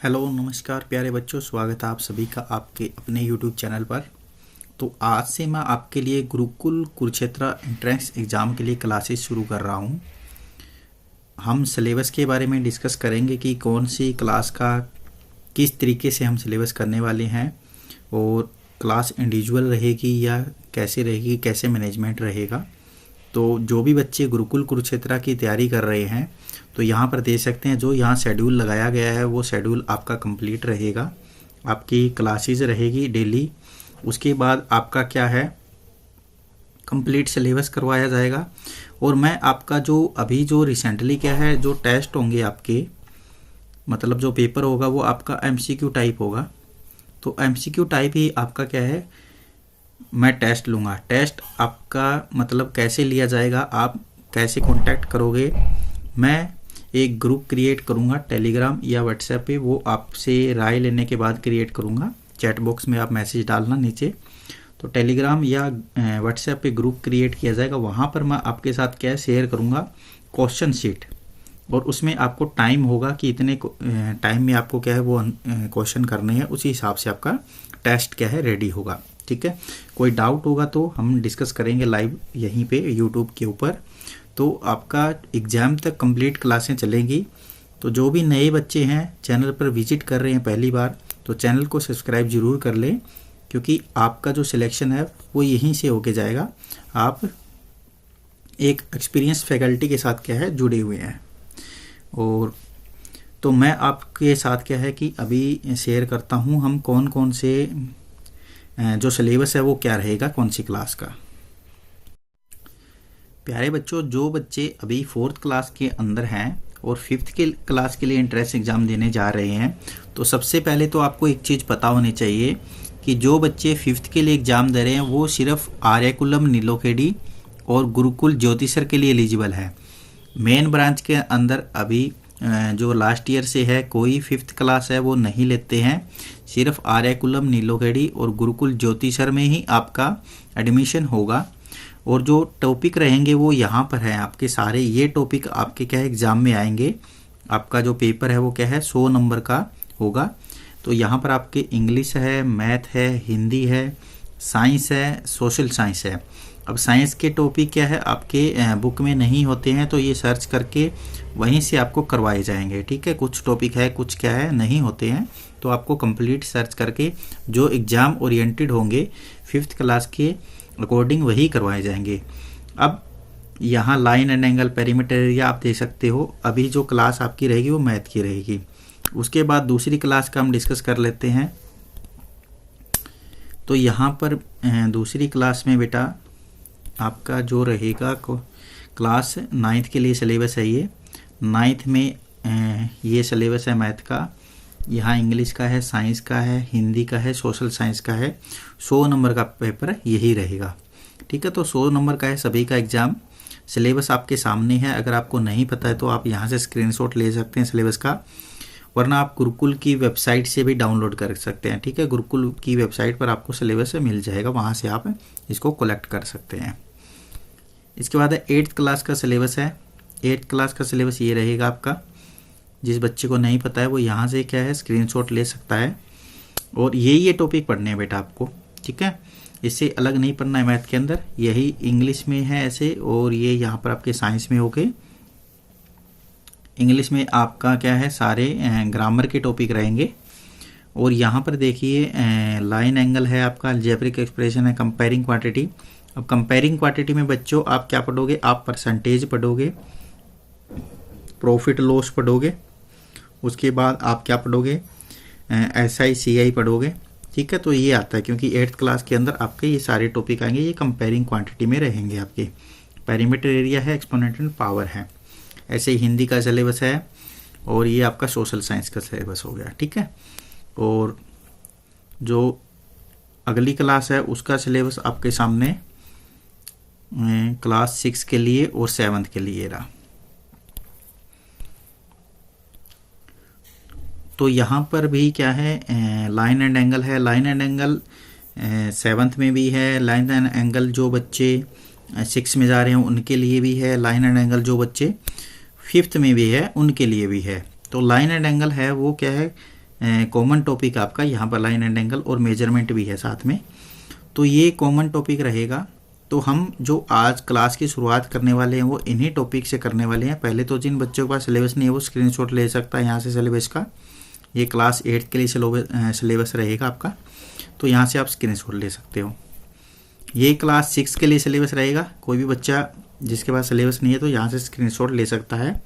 Hello नमस्कार प्यारे बच्चों, स्वागत है आप सभी का आपके अपने यूट्यूब चैनल पर। तो आज से मैं आपके लिए गुरुकुल कुरुक्षेत्र एंट्रेंस एग्ज़ाम के लिए क्लासेस शुरू कर रहा हूं। हम सिलेबस के बारे में डिस्कस करेंगे कि कौन सी क्लास का किस तरीके से हम सिलेबस करने वाले हैं और क्लास इंडिविजुअल रहेगी या कैसे रहेगी, कैसे मैनेजमेंट रहेगा। तो जो भी बच्चे गुरुकुल कुरुक्षेत्र की तैयारी कर रहे हैं तो यहाँ पर देख सकते हैं, जो यहाँ शेड्यूल लगाया गया है वो शेड्यूल आपका कंप्लीट रहेगा। आपकी क्लासेस रहेगी डेली, उसके बाद आपका क्या है कंप्लीट सिलेबस करवाया जाएगा। और मैं आपका जो अभी जो रिसेंटली क्या है जो टेस्ट होंगे आपके, मतलब जो पेपर होगा वो आपका एमसीक्यू टाइप होगा। तो एमसीक्यू टाइप ही आपका क्या है मैं टेस्ट लूँगा। टेस्ट आपका मतलब कैसे लिया जाएगा, आप कैसे कांटेक्ट करोगे, मैं एक ग्रुप क्रिएट करूँगा टेलीग्राम या व्हाट्सएप पे, वो आपसे राय लेने के बाद क्रिएट करूँगा। चैट बॉक्स में आप मैसेज डालना नीचे, तो टेलीग्राम या व्हाट्सएप पे ग्रुप क्रिएट किया जाएगा। वहाँ पर मैं आपके साथ क्या शेयर करूँगा क्वेश्चन शीट, और उसमें आपको टाइम होगा कि इतने टाइम में आपको क्या है वो क्वेश्चन करने हैं, उसी हिसाब से आपका टेस्ट क्या है रेडी होगा। ठीक है, कोई डाउट होगा तो हम डिस्कस करेंगे लाइव यहीं पे यूट्यूब के ऊपर। तो आपका एग्ज़ाम तक कंप्लीट क्लासें चलेंगी। तो जो भी नए बच्चे हैं चैनल पर विजिट कर रहे हैं पहली बार, तो चैनल को सब्सक्राइब ज़रूर कर लें, क्योंकि आपका जो सिलेक्शन है वो यहीं से होके जाएगा। आप एक एक्सपीरियंस फैकल्टी के साथ क्या है जुड़े हुए हैं। और तो मैं आपके साथ क्या है कि अभी शेयर करता हूँ हम कौन कौन से जो सिलेबस है वो क्या रहेगा कौन सी क्लास का। प्यारे बच्चों, जो बच्चे अभी 4th क्लास के अंदर हैं और 5th के क्लास के लिए एंट्रेंस एग्ज़ाम देने जा रहे हैं, तो सबसे पहले तो आपको एक चीज़ पता होनी चाहिए कि जो बच्चे 5th के लिए एग्ज़ाम दे रहे हैं वो सिर्फ आर्यकुलम नीलोखेड़ी और गुरुकुल ज्योतिसर के लिए एलिजिबल है। मेन ब्रांच के अंदर अभी जो लास्ट ईयर से है कोई 5th क्लास है वो नहीं लेते हैं। सिर्फ आर्यकुलम नीलोखेड़ी और गुरुकुल ज्योतिसर में ही आपका एडमिशन होगा। और जो टॉपिक रहेंगे वो यहाँ पर है आपके सारे, ये टॉपिक आपके क्या है एग्ज़ाम में आएंगे। आपका जो पेपर है वो क्या है 100 नंबर का होगा। तो यहाँ पर आपके इंग्लिश है, मैथ है, हिंदी है, साइंस है, सोशल साइंस है। अब साइंस के टॉपिक क्या है आपके बुक में नहीं होते हैं, तो ये सर्च करके वहीं से आपको करवाए जाएंगे। ठीक है, कुछ टॉपिक है कुछ क्या है नहीं होते हैं, तो आपको कंप्लीट सर्च करके जो एग्ज़ाम ओरिएंटेड होंगे 5th क्लास के अकॉर्डिंग वही करवाए जाएंगे। अब यहाँ line and angle, perimeter area आप देख सकते हो। अभी जो क्लास आपकी रहेगी वो मैथ की रहेगी। उसके बाद दूसरी क्लास का हम डिस्कस कर लेते हैं। तो यहाँ पर दूसरी क्लास में बेटा आपका जो रहेगा क्लास 9th के लिए सिलेबस है। ये 9th में ये सिलेबस है मैथ का। यहाँ इंग्लिश का है, साइंस का है, हिंदी का है, सोशल साइंस का है। 100 नंबर का पेपर यही रहेगा। ठीक है, तो 100 नंबर का है सभी का एग्ज़ाम। सिलेबस आपके सामने है, अगर आपको नहीं पता है तो आप यहाँ से स्क्रीनशॉट ले सकते हैं सिलेबस का, वरना आप गुरुकुल की वेबसाइट से भी डाउनलोड कर सकते हैं। ठीक है, गुरुकुल की वेबसाइट पर आपको सिलेबस मिल जाएगा, वहाँ से आप इसको कलेक्ट कर सकते हैं। इसके बाद है 8th क्लास का सिलेबस है। 8th क्लास का सिलेबस ये रहेगा आपका। जिस बच्चे को नहीं पता है वो यहाँ से क्या है स्क्रीनशॉट ले सकता है, और ये टॉपिक पढ़ने हैं बेटा आपको। ठीक है, इससे अलग नहीं पढ़ना है मैथ के अंदर। यही इंग्लिश में है ऐसे, और ये यहाँ पर आपके साइंस में होके इंग्लिश में आपका क्या है सारे ग्रामर के टॉपिक रहेंगे। और यहाँ पर देखिए लाइन एंगल है आपका, अलजेब्रिक एक्सप्रेशन है, कंपेयरिंग क्वांटिटी। अब कंपेयरिंग क्वांटिटी में बच्चों आप क्या पढ़ोगे, आप परसेंटेज पढ़ोगे, प्रॉफिट लॉस पढ़ोगे, उसके बाद आप क्या पढ़ोगे SI CI पढ़ोगे। ठीक है, तो ये आता है क्योंकि 8th क्लास के अंदर आपके ये सारे टॉपिक आएंगे, ये कंपेयरिंग क्वांटिटी में रहेंगे आपके। पेरीमीटर एरिया है, एक्सपोनेंशियल पावर है। ऐसे ही हिंदी का सिलेबस है, और ये आपका सोशल साइंस का सिलेबस हो गया। ठीक है, और जो अगली क्लास है उसका सिलेबस आपके सामने क्लास 6 के लिए और 7th के लिए रहा। तो यहाँ पर भी क्या है लाइन एंड एंगल है। लाइन एंड एंगल 7th में भी है। लाइन एंड एंगल जो बच्चे 6 में जा रहे हैं उनके लिए भी है। लाइन एंड एंगल जो बच्चे 5th में भी है उनके लिए भी है। तो लाइन एंड एंगल है वो क्या है कॉमन टॉपिक आपका यहाँ पर लाइन एंड एंगल और मेजरमेंट भी है साथ में, तो ये कॉमन टॉपिक रहेगा। तो हम जो आज क्लास की शुरुआत करने वाले हैं वो इन्हीं टॉपिक से करने वाले हैं। पहले तो जिन बच्चों के पास सिलेबस नहीं है वो स्क्रीनशॉट ले सकता है यहाँ से सिलेबस का। ये क्लास 8 के लिए सिलेबस रहेगा आपका, तो यहाँ से आप स्क्रीनशॉट ले सकते हो। ये क्लास 6 के लिए सिलेबस रहेगा। कोई भी बच्चा जिसके पास सिलेबस नहीं है तो यहाँ से स्क्रीनशॉट ले सकता है।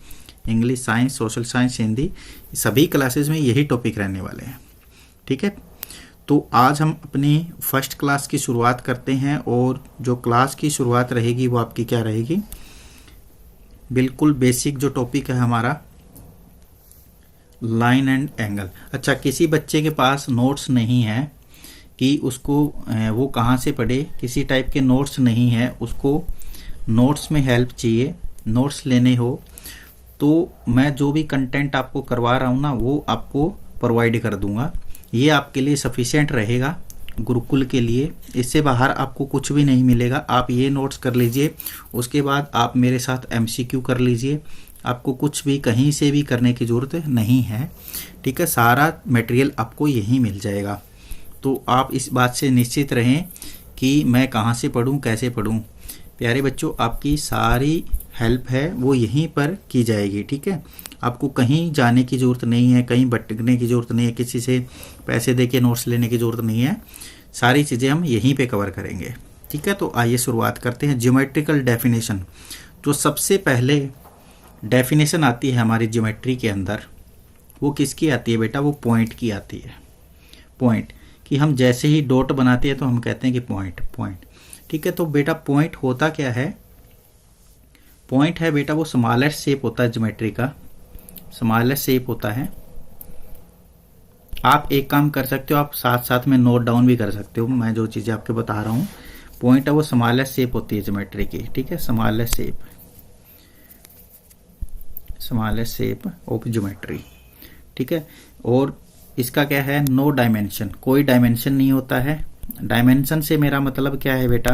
English, science, social science, Hindi, सभी क्लासेस में यही टॉपिक रहने वाले हैं। ठीक है, तो आज हम अपनी फर्स्ट क्लास की शुरुआत करते हैं और जो क्लास की शुरुआत रहेगी वो आपकी क्या रहेगी, बिल्कुल बेसिक जो टॉपिक है हमारा लाइन एंड एंगल। अच्छा, किसी बच्चे के पास नोट्स नहीं है कि उसको वो कहाँ से पढ़े, किसी टाइप के नोट्स नहीं है, उसको नोट्स में हेल्प चाहिए, नोट्स लेने हो, तो मैं जो भी कंटेंट आपको करवा रहा हूँ ना वो आपको प्रोवाइड कर दूंगा। ये आपके लिए सफिशिएंट रहेगा गुरुकुल के लिए। इससे बाहर आपको कुछ भी नहीं मिलेगा। आप ये नोट्स कर लीजिए, उसके बाद आप मेरे साथ MCQ कर लीजिए। आपको कुछ भी कहीं से भी करने की ज़रूरत नहीं है। ठीक है, सारा मटेरियल आपको यहीं मिल जाएगा। तो आप इस बात से निश्चित रहें कि मैं कहाँ से पढ़ूँ, कैसे पढ़ूँ। प्यारे बच्चों, आपकी सारी हेल्प है वो यहीं पर की जाएगी। ठीक है, आपको कहीं जाने की ज़रूरत नहीं है, कहीं भटकने की ज़रूरत नहीं है, किसी से पैसे दे के नोट्स लेने की ज़रूरत नहीं है। सारी चीज़ें हम यहीं पे कवर करेंगे। ठीक है, तो आइए शुरुआत करते हैं। ज्योमेट्रिकल डेफिनेशन, जो सबसे पहले डेफिनेशन आती है हमारी ज्योमेट्री के अंदर, वो किसकी आती है बेटा, वो पॉइंट की आती है। पॉइंट कि हम जैसे ही डॉट बनाते हैं तो हम कहते हैं कि पॉइंट। ठीक है, तो बेटा पॉइंट होता क्या है, पॉइंट है बेटा वो स्मॉलेस्ट शेप होता है ज्योमेट्री का, स्मॉलेस्ट शेप होता है। आप एक काम कर सकते हो, आप साथ साथ में नोट डाउन भी कर सकते हो। मैं जो चीज़ें आपको बता रहा हूँ, पॉइंट है वो स्मॉलेस्ट शेप होती है ज्योमेट्री की। ठीक है, स्मॉलेस्ट शेप ऑफ ज्योमेट्री। ठीक है, और इसका क्या है, नो डायमेंशन, कोई डायमेंशन नहीं होता है। डायमेंशन से मेरा मतलब क्या है बेटा,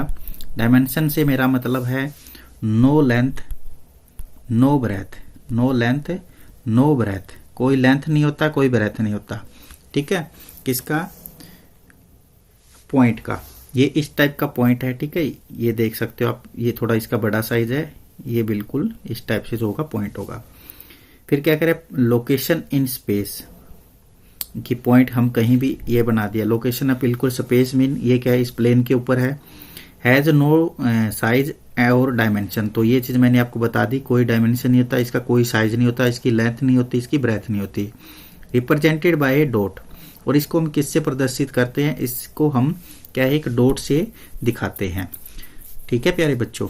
डायमेंशन से मेरा मतलब है no length no breath, no length no breath, कोई लेंथ नहीं होता, कोई ब्रेथ नहीं होता। ठीक है, किसका, पॉइंट का। ये इस टाइप का पॉइंट है। ठीक है, ये देख सकते हो आप, ये थोड़ा इसका बड़ा साइज है, ये बिल्कुल इस टाइप से जो होगा पॉइंट होगा। फिर क्या करें, लोकेशन इन स्पेस, कि पॉइंट हम कहीं भी ये बना दिया, लोकेशन है बिल्कुल स्पेस मीन ये क्या है, इस प्लेन के ऊपर है। हैज़ नो साइज और डायमेंशन, तो ये चीज़ मैंने आपको बता दी, कोई डायमेंशन नहीं होता, इसका कोई साइज नहीं होता, इसकी लेंथ नहीं होती, इसकी ब्रेथ नहीं होती। रिप्रेजेंटेड बाय ए डॉट, और इसको हम किससे प्रदर्शित करते हैं, इसको हम क्या है, एक डॉट से दिखाते हैं। ठीक है प्यारे बच्चों,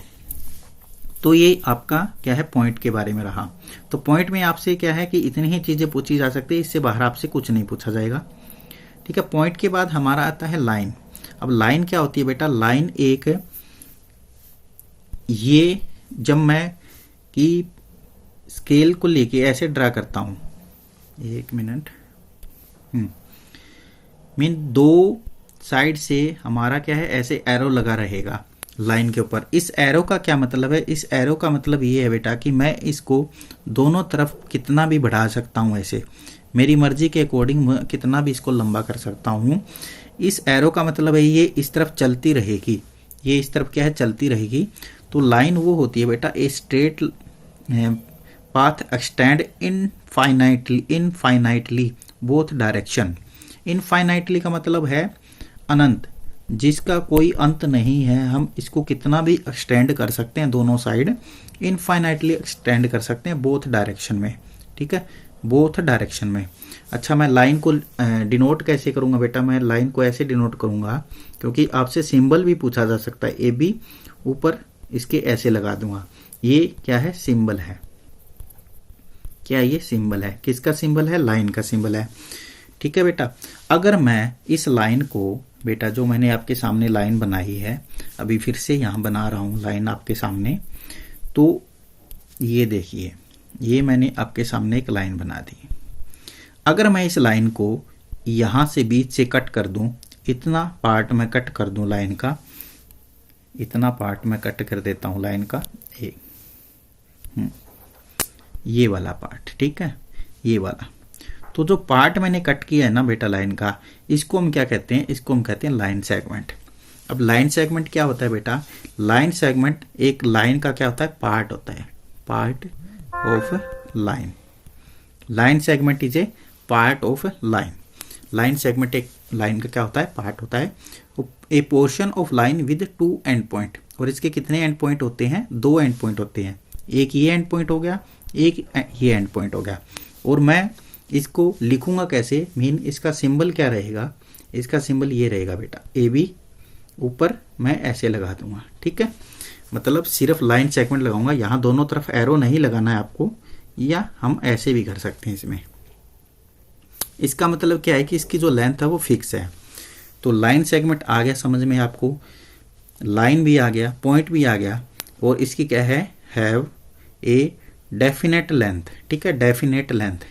तो ये आपका क्या है, पॉइंट के बारे में रहा। तो पॉइंट में आपसे क्या है कि इतनी ही चीज़ें पूछी जा सकती है, इससे बाहर आपसे कुछ नहीं पूछा जाएगा। ठीक है, पॉइंट के बाद हमारा आता है लाइन। अब लाइन क्या होती है बेटा, लाइन एक, ये जब मैं कि स्केल को लेके ऐसे ड्रा करता हूं, एक मिनट, मीन दो साइड से हमारा क्या है, ऐसे एरो लगा रहेगा लाइन के ऊपर। इस एरो का क्या मतलब है, इस एरो का मतलब ये है बेटा कि मैं इसको दोनों तरफ कितना भी बढ़ा सकता हूं, ऐसे मेरी मर्जी के अकॉर्डिंग कितना भी इसको लंबा कर सकता हूं। इस एरो का मतलब है ये इस तरफ चलती रहेगी, ये इस तरफ क्या है, चलती रहेगी। तो लाइन वो होती है बेटा, a straight path extend infinitely both direction. Infinitely का मतलब है अनंत, जिसका कोई अंत नहीं है। हम इसको कितना भी एक्सटेंड कर सकते हैं, दोनों साइड इनफाइनाइटली एक्सटेंड कर सकते हैं बोथ डायरेक्शन में। ठीक है, बोथ डायरेक्शन में। अच्छा, मैं लाइन को डिनोट कैसे करूंगा बेटा, मैं लाइन को ऐसे डिनोट करूंगा, क्योंकि आपसे सिंबल भी पूछा जा सकता है। ए बी ऊपर इसके ऐसे लगा दूंगा, ये क्या है, सिंबल है। क्या ये सिंबल है, किसका सिंबल है, लाइन का सिंबल है। ठीक है बेटा, अगर मैं इस लाइन को बेटा, जो मैंने आपके सामने लाइन बनाई है, अभी फिर से यहां बना रहा हूं लाइन आपके सामने, तो ये देखिए, ये मैंने आपके सामने एक लाइन बना दी। अगर मैं इस लाइन को यहां से बीच से कट कर दूं, इतना पार्ट मैं कट कर दूं लाइन का, इतना पार्ट मैं कट कर देता हूं लाइन का, ये वाला पार्ट। ठीक है, ये वाला, तो जो पार्ट मैंने कट किया है ना बेटा लाइन का, इसको हम क्या कहते हैं, इसको हम कहते हैं लाइन सेगमेंट। अब लाइन सेगमेंट क्या होता है बेटा, लाइन सेगमेंट एक लाइन का क्या होता है, पार्ट होता है, part of line. Line segment is a part of line. Line segment एक लाइन का क्या होता है, पार्ट होता है। ए portion of line with 2 and point, और इसके कितने एंड पॉइंट होते हैं, 2 एंड पॉइंट होते हैं। एक ये एंड पॉइंट हो गया, एक ये एंड पॉइंट हो गया। और मैं इसको लिखूंगा कैसे, मीन इसका सिंबल क्या रहेगा, इसका सिंबल ये रहेगा बेटा, ए बी, ऊपर मैं ऐसे लगा दूंगा, ठीक है। मतलब सिर्फ लाइन सेगमेंट लगाऊंगा, यहाँ दोनों तरफ एरो नहीं लगाना है आपको, या हम ऐसे भी कर सकते हैं इसमें। इसका मतलब क्या है कि इसकी जो लेंथ है वो फिक्स है। तो लाइन सेगमेंट आ गया समझ में आपको, लाइन भी आ गया, पॉइंट भी आ गया, और इसकी क्या है, हैव ए डेफिनेट लेंथ, ठीक है, डेफिनेट लेंथ,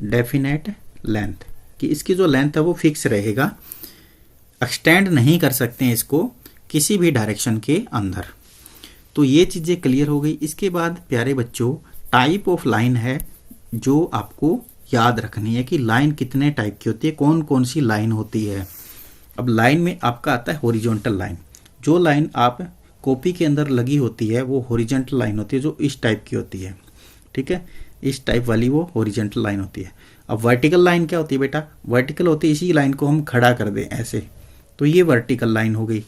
डेफिनेट लेंथ, कि इसकी जो लेंथ है वो फिक्स रहेगा, एक्सटेंड नहीं कर सकते हैं इसको किसी भी डायरेक्शन के अंदर। तो ये चीज़ें क्लियर हो गई। इसके बाद प्यारे बच्चों टाइप ऑफ लाइन है जो आपको याद रखनी है कि लाइन कितने टाइप की होती है, कौन कौन सी लाइन होती है। अब लाइन में आपका आता है हॉरिजॉन्टल लाइन। जो लाइन आप कॉपी के अंदर लगी होती है वो हॉरिजॉन्टल लाइन होती है, जो इस टाइप की होती है, ठीक है, इस टाइप वाली वो हॉरिजॉन्टल लाइन होती है। अब वर्टिकल लाइन क्या होती है बेटा, वर्टिकल होती है इसी लाइन को हम खड़ा कर दें ऐसे, तो ये वर्टिकल लाइन हो गई,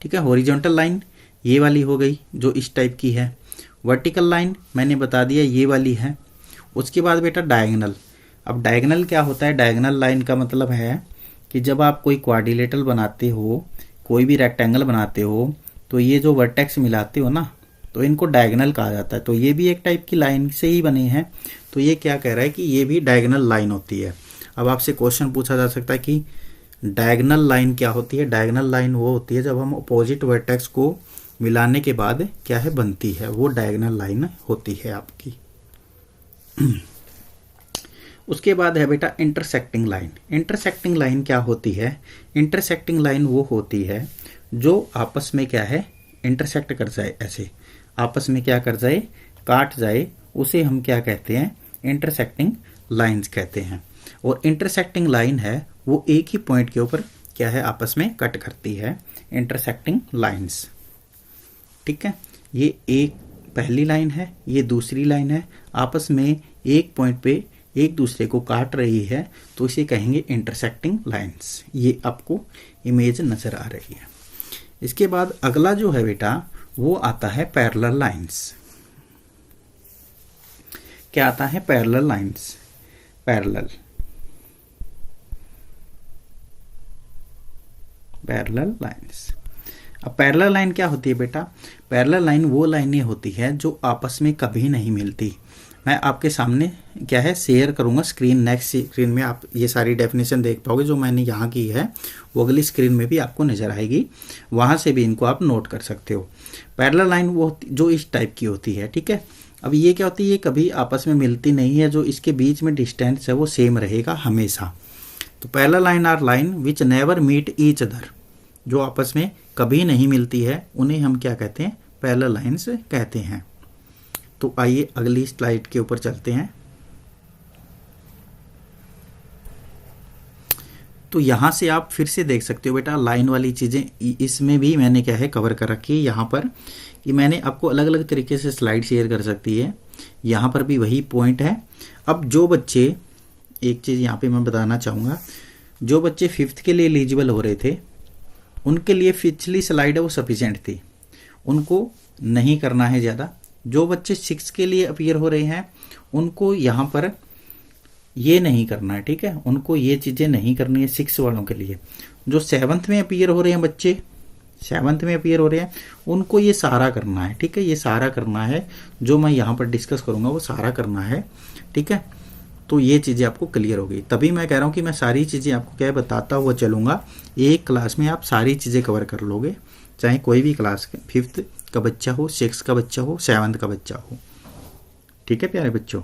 ठीक है। हॉरिजॉन्टल लाइन ये वाली हो गई जो इस टाइप की है। वर्टिकल लाइन मैंने बता दिया ये वाली है। उसके बाद बेटा डायगोनल। अब डायगोनल क्या होता है, डायगोनल लाइन का मतलब है कि जब आप कोई क्वाड्रिलेटरल बनाते हो, कोई भी रेक्टेंगल बनाते हो, तो ये जो वर्टेक्स मिलाते हो ना, तो इनको डायगोनल कहा जाता है। तो ये भी एक टाइप की लाइन से ही बने हैं, तो ये क्या कह रहा है कि ये भी डायगोनल लाइन होती है। अब आपसे क्वेश्चन पूछा जा सकता है कि डायगोनल लाइन क्या होती है। डायगोनल लाइन वो होती है जब हम अपोजिट वर्टेक्स को मिलाने के बाद क्या है बनती है, वो डायगोनल लाइन होती है आपकी। उसके बाद है बेटा इंटरसेक्टिंग लाइन। इंटरसेक्टिंग लाइन क्या होती है, इंटरसेक्टिंग लाइन वो होती है जो आपस में क्या है, इंटरसेक्ट कर जाए, ऐसे आपस में क्या कर जाए, काट जाए, उसे हम क्या कहते हैं, इंटरसेक्टिंग लाइंस कहते हैं। और इंटरसेक्टिंग लाइन है वो एक ही पॉइंट के ऊपर क्या है, आपस में कट करती है, इंटरसेक्टिंग लाइंस, ठीक है। ये एक पहली लाइन है, ये दूसरी लाइन है, आपस में एक पॉइंट पे एक दूसरे को काट रही है, तो इसे कहेंगे इंटरसेक्टिंग लाइंस। ये आपको इमेज नजर आ रही है। इसके बाद अगला जो है बेटा वो आता है पैरेलल लाइंस। क्या आता है, parallel lines, parallel, parallel lines. अब पैरेलल लाइन क्या होती है बेटा, पैरेलल लाइन वो लाइनें होती है जो आपस में कभी नहीं मिलती। मैं आपके सामने क्या है शेयर करूंगा स्क्रीन, नेक्स्ट स्क्रीन में आप ये सारी डेफिनेशन देख पाओगे जो मैंने यहाँ की है, वो अगली स्क्रीन में भी आपको नजर आएगी, वहाँ से भी इनको आप नोट कर सकते हो। पैरेलल लाइन वो जो इस टाइप की होती है, ठीक है। अब ये क्या होती है, ये कभी आपस में मिलती नहीं है, जो इसके बीच में डिस्टेंस है वो सेम रहेगा हमेशा। तो parallel line are line which never meet each other, जो आपस में कभी नहीं मिलती है, उन्हें हम क्या कहते हैं, पैरेलल लाइंस कहते हैं। तो आइए अगली स्लाइड के ऊपर चलते हैं। तो यहाँ से आप फिर से देख सकते हो बेटा लाइन वाली चीज़ें, इसमें भी मैंने क्या है कवर कर रखी है। यहाँ पर कि मैंने आपको अलग अलग तरीके से स्लाइड शेयर कर सकती है, यहाँ पर भी वही पॉइंट है। अब जो बच्चे, एक चीज़ यहाँ पे मैं बताना चाहूँगा, जो बच्चे 5th के लिए एलिजिबल हो रहे थे उनके लिए पिछली स्लाइड है वो सफिशिएंट थी, उनको नहीं करना है ज़्यादा। जो बच्चे 6 के लिए अपीयर हो रहे हैं उनको यहाँ पर ये नहीं करना है, ठीक है, उनको ये चीज़ें नहीं करनी है 6 वालों के लिए। जो 7th में अपीयर हो रहे हैं बच्चे, 7th में अपीयर हो रहे हैं, उनको ये सारा करना है, ठीक है, ये सारा करना है, जो मैं यहाँ पर डिस्कस करूँगा वो सारा करना है, ठीक है। तो ये चीज़ें आपको क्लियर हो गई, तभी मैं कह रहा हूँ कि मैं सारी चीज़ें आपको क्या बताता हुआ चलूँगा, एक क्लास में आप सारी चीज़ें कवर कर लोगे, चाहे कोई भी क्लास 5th का बच्चा हो, 6 का बच्चा हो, 7th का बच्चा हो, ठीक है प्यारे बच्चों।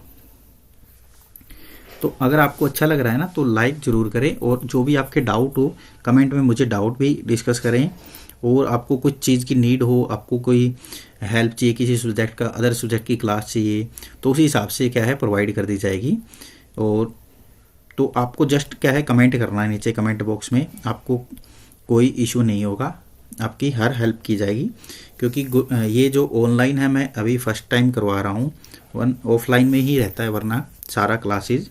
तो अगर आपको अच्छा लग रहा है ना तो लाइक ज़रूर करें, और जो भी आपके डाउट हो कमेंट में मुझे डाउट भी डिस्कस करें, और आपको कुछ चीज़ की नीड हो, आपको कोई हेल्प चाहिए किसी सब्जेक्ट का, अदर सब्जेक्ट की क्लास चाहिए, तो उसी हिसाब से क्या है प्रोवाइड कर दी जाएगी। और तो आपको जस्ट क्या है कमेंट करना है नीचे कमेंट बॉक्स में, आपको कोई इशू नहीं होगा, आपकी हर हेल्प की जाएगी। क्योंकि ये जो ऑनलाइन है मैं अभी फर्स्ट टाइम करवा रहा हूँ, ऑफलाइन में ही रहता है वरना सारा क्लासेस,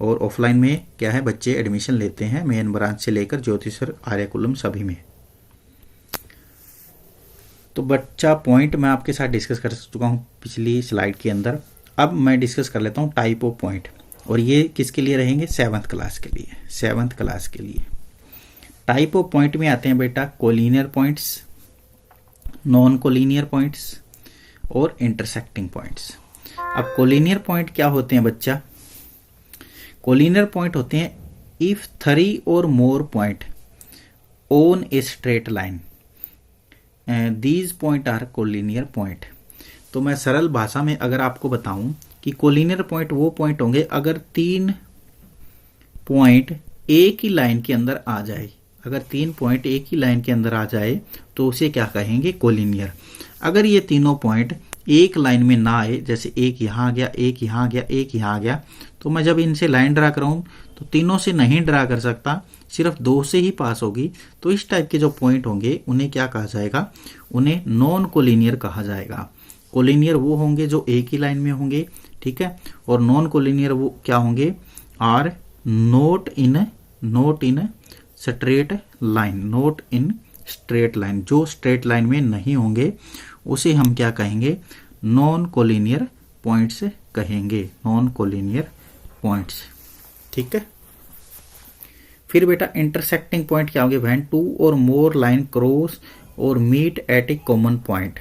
और ऑफलाइन में क्या है बच्चे एडमिशन लेते हैं मेन ब्रांच से लेकर ज्योतिसर आर्यकुलम सभी में। तो बच्चा पॉइंट मैं आपके साथ डिस्कस कर चुका हूँ पिछली स्लाइड के अंदर। अब मैं डिस्कस कर लेता हूँ टाइप ऑफ पॉइंट, और ये किसके लिए रहेंगे, 7th क्लास के लिए। 7th क्लास के लिए टाइप ऑफ पॉइंट में आते हैं बेटा collinear points, non collinear points और इंटरसेक्टिंग पॉइंट्स। अब कोलिनियर पॉइंट क्या होते हैं बच्चा, कोलिनियर पॉइंट होते हैं इफ 3 और more point on a straight line, these point are collinear point. तो मैं सरल भाषा में अगर आपको बताऊं कि कोलिनियर पॉइंट वो पॉइंट होंगे अगर 3 पॉइंट एक ही लाइन के अंदर आ जाए, अगर 3 पॉइंट एक ही लाइन के अंदर आ जाए तो उसे क्या कहेंगे, कोलिनियर। अगर ये तीनों पॉइंट एक लाइन में ना आए, जैसे एक यहाँ आ गया, एक यहाँ आ गया, एक यहाँ आ गया, तो मैं जब इनसे लाइन ड्रा कराऊं तो तीनों से नहीं ड्रा कर सकता, सिर्फ 2 से ही पास होगी। तो इस टाइप के जो पॉइंट होंगे उन्हें क्या कहा जाएगा, उन्हें नॉन कोलिनियर कहा जाएगा। कोलिनियर वो होंगे जो एक ही लाइन में होंगे, ठीक है, और नॉन कोलिनियर वो क्या होंगे, are not in straight line, not in straight line, जो स्ट्रेट लाइन में नहीं होंगे उसे हम क्या कहेंगे, नॉन कोलिनियर पॉइंट्स कहेंगे, नॉन कोलिनियर पॉइंट्स, ठीक है। फिर बेटा इंटरसेक्टिंग पॉइंट क्या होंगे, व्हेन 2 और मोर लाइन क्रॉस और meet at a common point,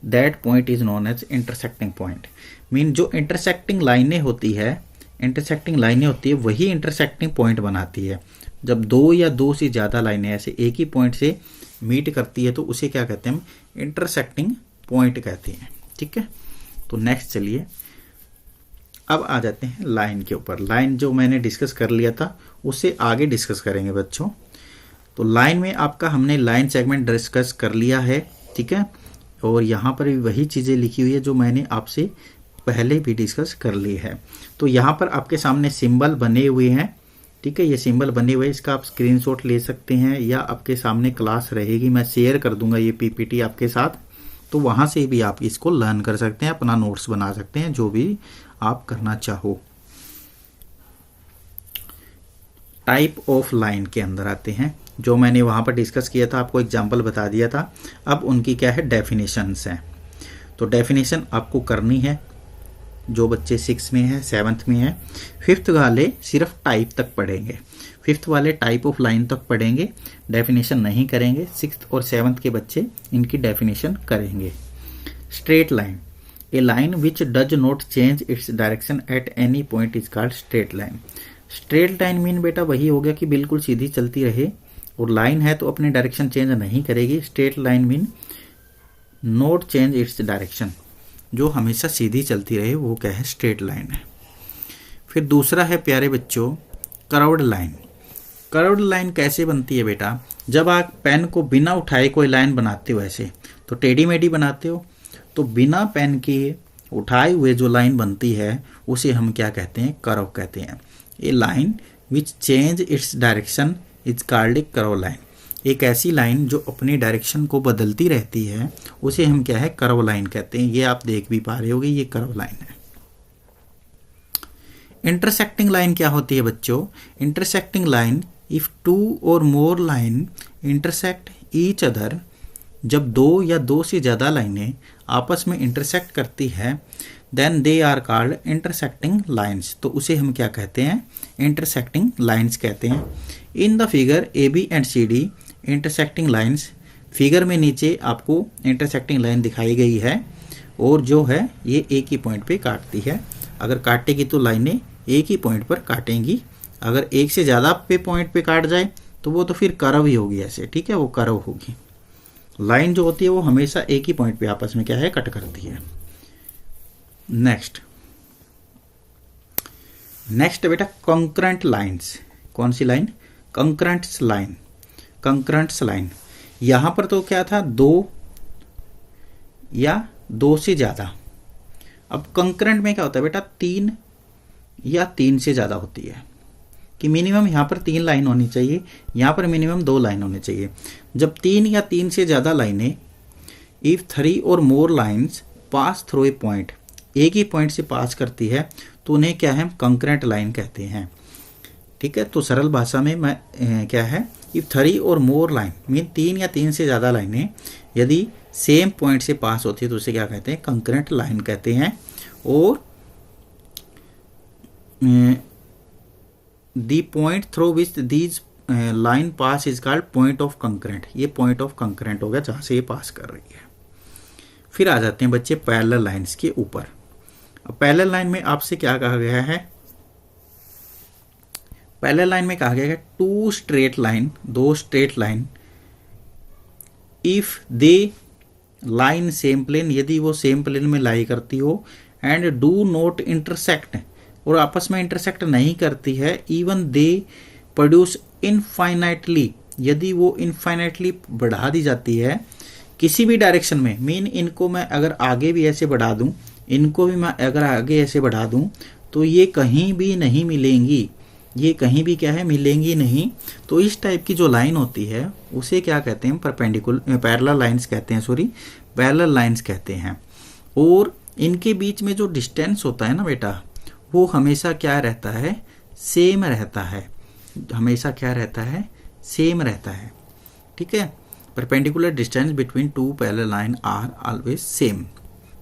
that point is known as intersecting point. Mean जो इंटरसेक्टिंग लाइनें होती है, इंटरसेक्टिंग लाइनें होती है वही इंटरसेक्टिंग पॉइंट बनाती है। जब 2 या 2 से ज़्यादा लाइनें ऐसे एक ही पॉइंट से मीट करती है तो उसे क्या कहते हैं, हम इंटरसेक्टिंग पॉइंट कहते हैं, ठीक है। तो नेक्स्ट चलिए अब आ जाते हैं लाइन के ऊपर। लाइन जो मैंने डिस्कस कर लिया था उससे आगे डिस्कस करेंगे बच्चों। तो लाइन में आपका हमने लाइन सेगमेंट डिस्कस कर लिया है, ठीक है, और यहाँ पर भी वही चीज़ें लिखी हुई है जो मैंने आपसे पहले भी डिस्कस कर ली है। तो यहाँ पर आपके सामने सिंबल बने हुए हैं, ठीक है, ये सिंबल बने हुए, इसका आप स्क्रीनशॉट ले सकते हैं या आपके सामने क्लास रहेगी, मैं शेयर कर दूंगा ये पीपीटी आपके साथ, तो वहाँ से भी आप इसको लर्न कर सकते हैं, अपना नोट्स बना सकते हैं, जो भी आप करना चाहो। टाइप ऑफ लाइन के अंदर आते हैं, जो मैंने वहाँ पर डिस्कस किया था, आपको एग्जाम्पल बता दिया था। अब उनकी क्या है, डेफिनेशंस हैं। तो डेफिनेशन आपको करनी है, जो बच्चे 6 में है, 7th में है। 5th वाले सिर्फ टाइप तक पढ़ेंगे, 5th वाले टाइप ऑफ लाइन तक पढ़ेंगे, डेफिनेशन नहीं करेंगे। 6th और 7th के बच्चे इनकी डेफिनेशन करेंगे। Straight line, A line which does not change its direction at any point is called straight line. Straight line mean बेटा वही हो गया कि बिल्कुल सीधी चलती रहे, और लाइन है तो अपनी डायरेक्शन चेंज नहीं करेगी। Straight line mean not change its direction, जो हमेशा सीधी चलती रहे, वो क्या है, स्ट्रेट लाइन है। फिर दूसरा है प्यारे बच्चों कर्व्ड लाइन। कर्व्ड लाइन कैसे बनती है बेटा, जब आप पेन को बिना उठाए कोई लाइन बनाते हो ऐसे, तो टेढ़ी मेढ़ी बनाते हो, तो बिना पेन के उठाए हुए जो लाइन बनती है उसे हम क्या कहते हैं, कर्व कहते हैं। A line which change its direction is called a curve line. एक ऐसी लाइन जो अपनी डायरेक्शन को बदलती रहती है उसे हम क्या है, कर्व लाइन कहते हैं। ये आप देख भी पा रहे होगे, ये कर्व लाइन है। इंटरसेक्टिंग लाइन क्या होती है बच्चों, इंटरसेक्टिंग लाइन इफ 2 और more line intersect each other, जब 2 या 2 से ज़्यादा लाइनें आपस में इंटरसेक्ट करती है, then they are called intersecting lines. तो उसे हम क्या कहते हैं, इंटरसेक्टिंग लाइन्स कहते हैं। In the figure AB and CD intersecting lines, figure में नीचे आपको इंटरसेक्टिंग लाइन दिखाई गई है, और जो है ये एक ही पॉइंट पे काटती है। अगर काटेगी तो लाइनें एक ही पॉइंट पर काटेंगी, अगर एक से ज़्यादा पे पॉइंट पे काट जाए तो वो तो फिर कर्व ही होगी ऐसे, ठीक है, वो कर्व होगी। लाइन जो होती है वो हमेशा एक ही पॉइंट पे आपस में क्या है, कट करती है। नेक्स्ट बेटा कंकरेंट लाइन्स। कौन सी लाइन, कंकरेंट्स लाइन। कंकरेंट्स लाइन, यहाँ पर तो क्या था, 2 या 2 से ज़्यादा। अब कंकरेंट में क्या होता है बेटा, 3 या 3 से ज़्यादा होती है कि मिनिमम यहाँ पर 3 लाइन होनी चाहिए, यहाँ पर मिनिमम 2 लाइन होनी चाहिए। जब 3 या 3 से ज़्यादा लाइनें, इफ़ 3 और more lines pass through a point, एक ही पॉइंट से पास करती है तो उन्हें क्या है, कंकरेंट लाइन कहते हैं। ठीक है, तो सरल भाषा में मैं क्या है, इफ़ 3 और मोर लाइन मीन 3 या 3 से ज़्यादा लाइनें यदि सेम पॉइंट से पास होती है तो उसे क्या कहते हैं, कंकरेंट लाइन कहते हैं। और the point through which these line pass is called point of concurrent. ये पॉइंट ऑफ कंकरेंट हो गया जहाँ से ये पास कर रही है। फिर आ जाते हैं बच्चे पैरेलल लाइंस के ऊपर। अब पैरेलल लाइन में आपसे क्या कहा गया है, पैरेलल लाइन में कहा गया है 2 straight line, 2 straight line, if they line same plane, यदि वो सेम प्लेन में लाई करती हो, एंड डू नॉट इंटरसेक्ट, और आपस में इंटरसेक्ट नहीं करती है, इवन दे प्रोड्यूस इनफाइनाइटली, यदि वो इनफाइनाइटली बढ़ा दी जाती है किसी भी डायरेक्शन में, मीन इनको मैं अगर आगे भी ऐसे बढ़ा दूं, इनको भी मैं अगर आगे ऐसे बढ़ा दूं, तो ये कहीं भी नहीं मिलेंगी, ये कहीं भी क्या है, मिलेंगी नहीं। तो इस टाइप की जो लाइन होती है उसे क्या कहते हैं, पैरेलल लाइंस कहते हैं, पैरेलल लाइंस कहते हैं। और इनके बीच में जो डिस्टेंस होता है ना बेटा, वो हमेशा क्या रहता है, सेम रहता है, हमेशा क्या रहता है, सेम रहता है। ठीक है, perpendicular distance between 2 parallel line are always same.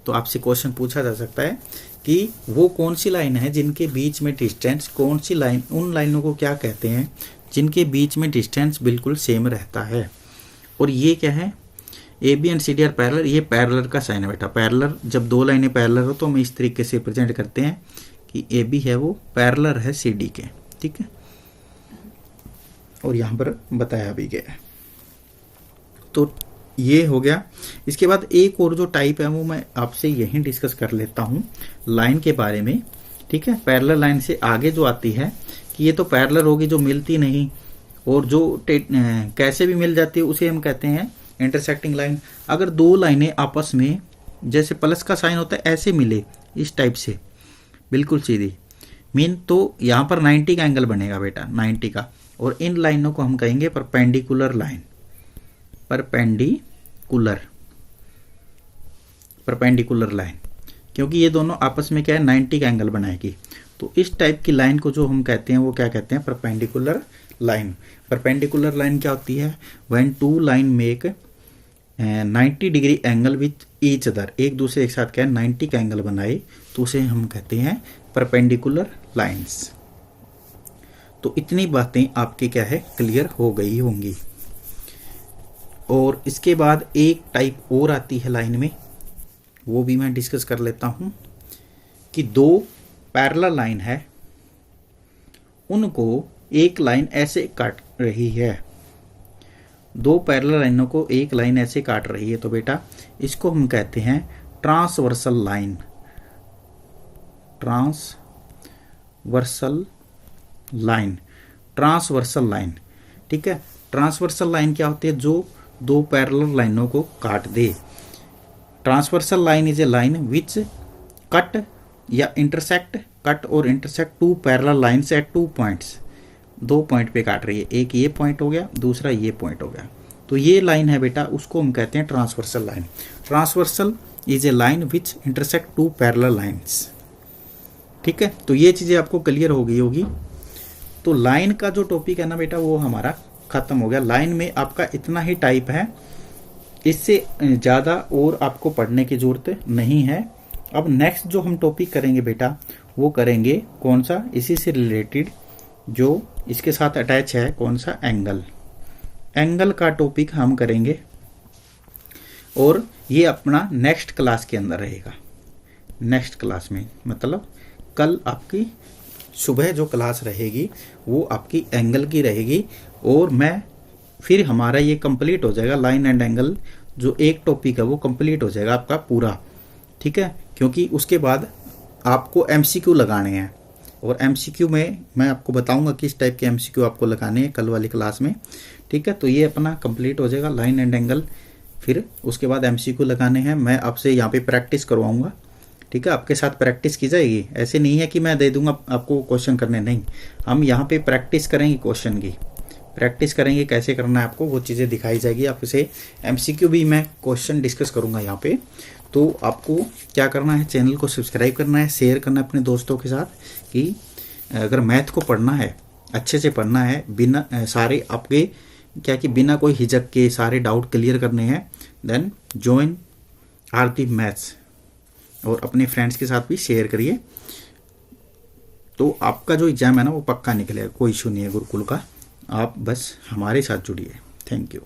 तो आपसे क्वेश्चन पूछा जा सकता है कि वो कौन सी लाइन है जिनके बीच में डिस्टेंस, कौन सी लाइन, उन लाइनों को क्या कहते हैं जिनके बीच में डिस्टेंस बिल्कुल सेम रहता है। और ये क्या है, A B and C D are parallel, ये पैरेलल का साइन है बेटा। पैरेलल, जब 2 लाइनें पैरेलल हो तो हम इस तरीके से प्रेजेंट करते हैं कि ए बी है वो पैरेलल है सी डी के। ठीक है, और यहाँ पर बताया भी गया है। तो ये हो गया। इसके बाद एक और जो टाइप है वो मैं आपसे यहीं डिस्कस कर लेता हूँ लाइन के बारे में। ठीक है, पैरेलल लाइन से आगे जो आती है कि ये तो पैरेलल होगी, जो मिलती नहीं, और जो कैसे भी मिल जाती है उसे हम कहते हैं इंटरसेक्टिंग लाइन। अगर 2 लाइनें आपस में जैसे प्लस का साइन होता है ऐसे मिले, इस टाइप से बिल्कुल सीधी मीन, तो यहाँ पर 90 का एंगल बनेगा बेटा, 90 का। और इन लाइनों को हम कहेंगे परपेंडिकुलर लाइन, परपेंडिकुलर लाइन, क्योंकि ये दोनों आपस में क्या है, 90 का एंगल बनाएगी। तो इस टाइप की लाइन को जो हम कहते हैं वो क्या कहते हैं, परपेंडिकुलर लाइन। परपेंडिकुलर लाइन क्या होती है, when 2 line make 90 degree angle with each other, एक दूसरे के साथ क्या है 90 का एंगल बनाए, तो उसे हम कहते हैं परपेंडिकुलर लाइंस। तो इतनी बातें आपके क्या है, क्लियर हो गई होंगी। और इसके बाद एक टाइप और आती है लाइन में, वो भी मैं डिस्कस कर लेता हूं कि 2 पैरेलल लाइन है, उनको एक लाइन ऐसे काट रही है, 2 पैरेलल लाइनों को एक लाइन ऐसे काट रही है, तो बेटा इसको हम कहते हैं transversal line, transversal line, transversal line. ठीक है, ट्रांसवर्सल लाइन क्या होती है, जो 2 पैरेलल लाइनों को काट दे। Transversal line is a line which cut या इंटरसेक्ट, कट और intersect 2 parallel lines at 2 points, 2 point पे काट रही है, एक ये पॉइंट हो गया, दूसरा ये पॉइंट हो गया। तो ये लाइन है बेटा, उसको हम कहते हैं transversal line. Transversal is a line which intersect 2 parallel lines. ठीक है, तो ये चीज़ें आपको क्लियर हो गई होगी। तो लाइन का जो टॉपिक है ना बेटा, वो हमारा खत्म हो गया। लाइन में आपका इतना ही टाइप है, इससे ज़्यादा और आपको पढ़ने की ज़रूरत नहीं है। अब नेक्स्ट जो हम टॉपिक करेंगे बेटा, वो करेंगे कौन सा, इसी से रिलेटेड जो इसके साथ अटैच है, कौन सा, एंगल। एंगल का टॉपिक हम करेंगे और ये अपना नेक्स्ट क्लास के अंदर रहेगा। नेक्स्ट क्लास में मतलब कल आपकी सुबह जो क्लास रहेगी वो आपकी एंगल की रहेगी, और मैं फिर हमारा ये कंप्लीट हो जाएगा, लाइन एंड एंगल जो एक टॉपिक है वो कंप्लीट हो जाएगा आपका पूरा। ठीक है, क्योंकि उसके बाद आपको एमसीक्यू लगाने हैं, और एमसीक्यू में मैं आपको बताऊंगा किस टाइप के एमसीक्यू आपको लगाने हैं कल वाली क्लास में। ठीक है, तो ये अपना कंप्लीट हो जाएगा लाइन एंड एंगल। फिर उसके बाद एमसीक्यू लगाने हैं, मैं आपसे यहाँ पे प्रैक्टिस करवाऊंगा। ठीक है, आपके साथ प्रैक्टिस की जाएगी, ऐसे नहीं है कि मैं दे दूंगा आपको क्वेश्चन करने, नहीं, हम यहाँ पे प्रैक्टिस करेंगे, क्वेश्चन की प्रैक्टिस करेंगे, कैसे करना है आपको वो चीज़ें दिखाई जाएगी। आपसे एमसीक्यू भी मैं क्वेश्चन डिस्कस करूँगा यहाँ पे। तो आपको क्या करना है, चैनल को सब्सक्राइब करना है, शेयर करना है अपने दोस्तों के साथ कि अगर मैथ को पढ़ना है, अच्छे से पढ़ना है, बिना सारे आपके क्या कि बिना कोई हिचक के सारे डाउट क्लियर करने हैं, देन ज्वाइन आरती मैथ्स और अपने फ्रेंड्स के साथ भी शेयर करिए। तो आपका जो एग्ज़ाम है ना वो पक्का निकलेगा, कोई इशू नहीं है गुरुकुल का। आप बस हमारे साथ जुड़िए। Thank you.